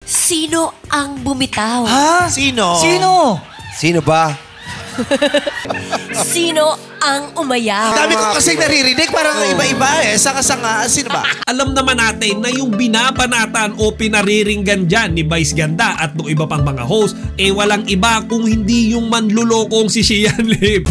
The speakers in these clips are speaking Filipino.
Sino ang bumitaw? Ha? Sino? Sino? Sino ba? Sino ang umayaw? Dami ko kasi naririnig, parang iba-iba eh. Sanga-sanga, sino ba? Alam naman natin na yung binabanatan o pinariringgan dyan ni Vice Ganda at ng iba pang mga host, walang iba kung hindi yung manlulokong si Sheehan Lim.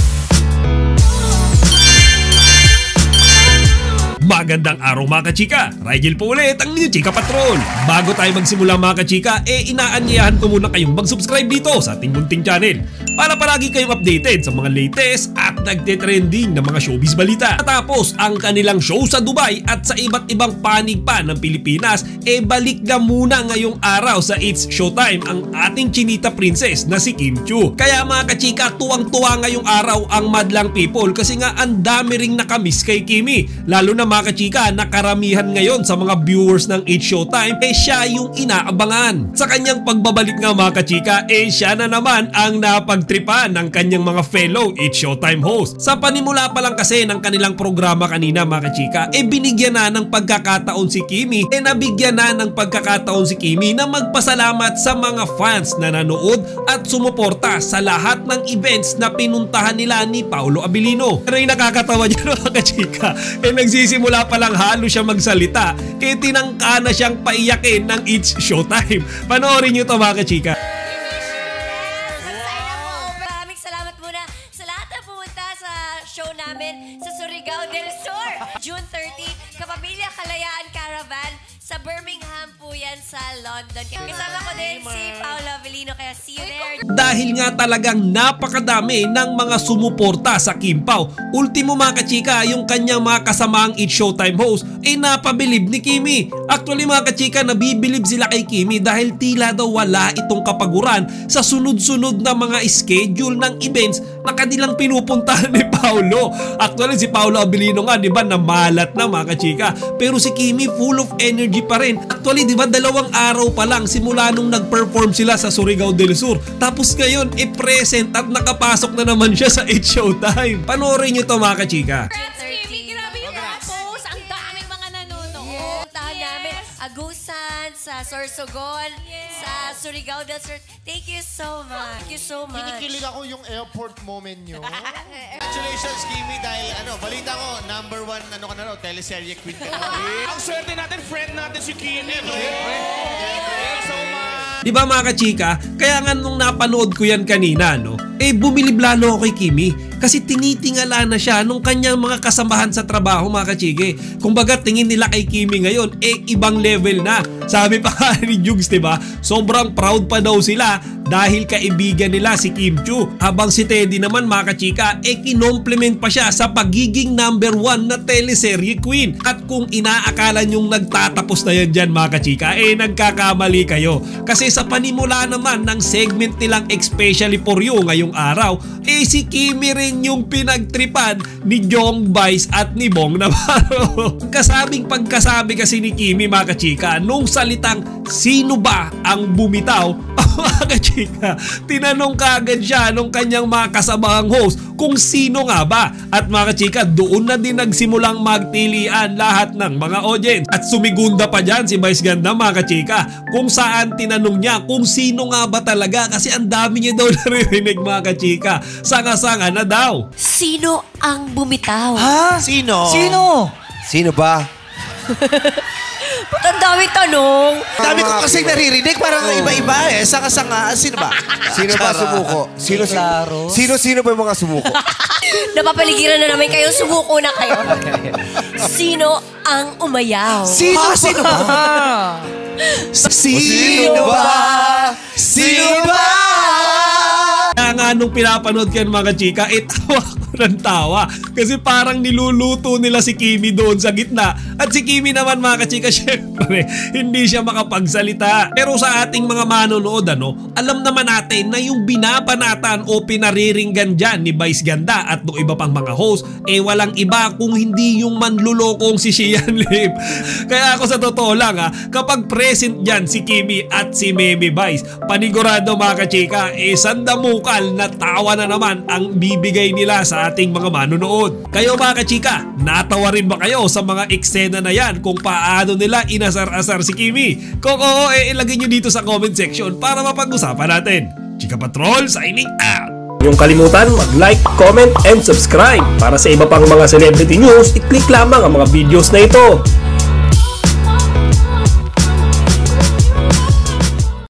Magandang araw mga kachika! Rigel po ulit ang New Chika Patrol! Bago tayo magsimula mga kachika, inaanyayahan ko muna kayong mag-subscribe dito sa ating munting channel para palagi kayong updated sa mga latest at nagte-trending na mga showbiz balita. Tapos ang kanilang show sa Dubai at sa iba't ibang panig pa ng Pilipinas, balik na muna ngayong araw sa It's Showtime ang ating chinita princess na si Kim Chiu. Kaya mga kachika, tuwang-tuwa ngayong araw ang madlang people kasi nga ang dami ring nakamiss kay Kimi. Lalo na mga kachika, nakaramihan ngayon sa mga viewers ng It's Showtime, siya yung inaabangan. Sa kanyang pagbabalik nga mga kachika, siya na naman ang napagtripan ng kanyang mga fellow It's Showtime host. Sa panimula pa lang kasi ng kanilang programa kanina mga kachika, binigyan na ng pagkakataon si Kimi, nabigyan na ng pagkakataon si Kimi na magpasalamat sa mga fans na nanood at sumuporta sa lahat ng events na pinuntahan nila ni Paolo Abilino. Pero yung nakakatawa dyan mga kachika, nagsisimula pa lang halo siya magsalita, kaya tinangka na siyang paiyakin ng It's Showtime. Panoorin nyo to mga kachika. Maraming salamat muna sa lahat na pumunta sa show namin sa Surigao del Sur. June 30, Kapamilya Kalayaan Caravan sa Birmingham po yan sa London. Kasama ko din si Paolo Abilino, kaya see you there. Dahil nga talagang napakadami ng mga sumuporta sa Kim Pao, ultimo mga kachika, yung kanyang mga kasamaang It's Showtime host napabilib ni Kimi. Actually mga kachika, nabibilib sila kay Kimi dahil tila daw wala itong kapaguran sa sunod-sunod na mga schedule ng events na kanilang pinupuntahan ni Paolo. Actually si Paolo Abilino nga, di ba, namalat na mga kachika, pero si Kimi full of energy pa rin. Actually, di ba, 2 araw pa lang simula nung nag-perform sila sa Surigao del Sur. Tapos ngayon, present at nakapasok na naman siya sa It's Showtime. Panoorin nyo to mga kachika. Grabe yung mga post. Ang daming mga nanonood. Puntahan namin Agusan, sa Sorsogon, sa Surigao del Sur. Thank you so much. Thank you so much. Kinikilig ako yung airport moment nyo. Congratulations, Kimi, dahil balita ko, #1, ka na raw, teleserye queen ka na. Ang swerte natin, friend natin si Kimi. Thank you so much. Di ba mga kachika, kaya nga nung napanood ko yan kanina, bumilib lalo ako kay Kimi. Kasi tinitingala na siya nung kanyang mga kasamahan sa trabaho mga kachige. Kung baga tingin nila kay Kimi ngayon, ibang level na. Sabi pa ni Jugs, diba? Sobrang proud pa daw sila dahil kaibigan nila si Kim Chiu. Habang si Teddy naman mga kachika, kinompliment pa siya sa pagiging #1 na teleserye queen. At kung inaakala nyong nagtatapos na yan dyan mga kachika, nagkakamali kayo. Kasi sa panimula naman ng segment nilang Especially For You ngayong araw, si Kimi rin yung pinagtripan ni Jong Vice at ni Bong Navarro. Kasabing pagkasabi kasi ni Kimi mga kachika, nung salitang sino ba ang bumitaw, mga kachika, tinanong kaagad siya nung kanyang mga kasamahang host kung sino nga ba. At mga kachika, doon na din nagsimulang magtilian lahat ng mga audience. At sumigunda pa dyan si Vice Ganda mga kachika, kung saan tinanong niya kung sino nga ba talaga, kasi ang dami niya daw naririnig mga kachika. Sanga-sanga na daw. Sino ang bumitaw? Ha? Sino? Sino? Sino ba? Ba't ang dami tanong? Dami ko kasi naririnig, parang iba-iba eh. Sanga-sanga, sino ba? Sino ba sumuko? Sino ba yung mga sumuko? Napapaligiran na namin kayo, sumuko na kayo. Sino ang umayaw? Sino? Sino ba? Sino ba? Sino ba? Kaya nga nung pinapanood ko yan mga chika, tawa ko ng tawa. Kasi parang niluluto nila si Kimi doon sa gitna. At si Kimi naman mga kachika, syempre, hindi siya makapagsalita. Pero sa ating mga manonood, alam naman natin na yung binabanatan o pinariringgan dyan ni Vice Ganda at ng iba pang mga host, walang iba kung hindi yung manlulokong si Sheehan Lim. Kaya ako sa totoo lang, kapag present dyan si Kimi at si Meme Vice, panigurado mga kachika, sandamukal na tawa na naman ang bibigay nila sa ating mga manonood. Kayo mga kachika, natawa rin ba kayo sa mga eksena na yan kung paano nila nag-asar-asar si Kimi? Kung oo, ilagay nyo dito sa comment section para mapag-usapan natin. Chika Patrol, signing out! Huwag kalimutan mag-like, comment, and subscribe. Para sa iba pang mga celebrity news, i-click lamang ang mga videos na ito.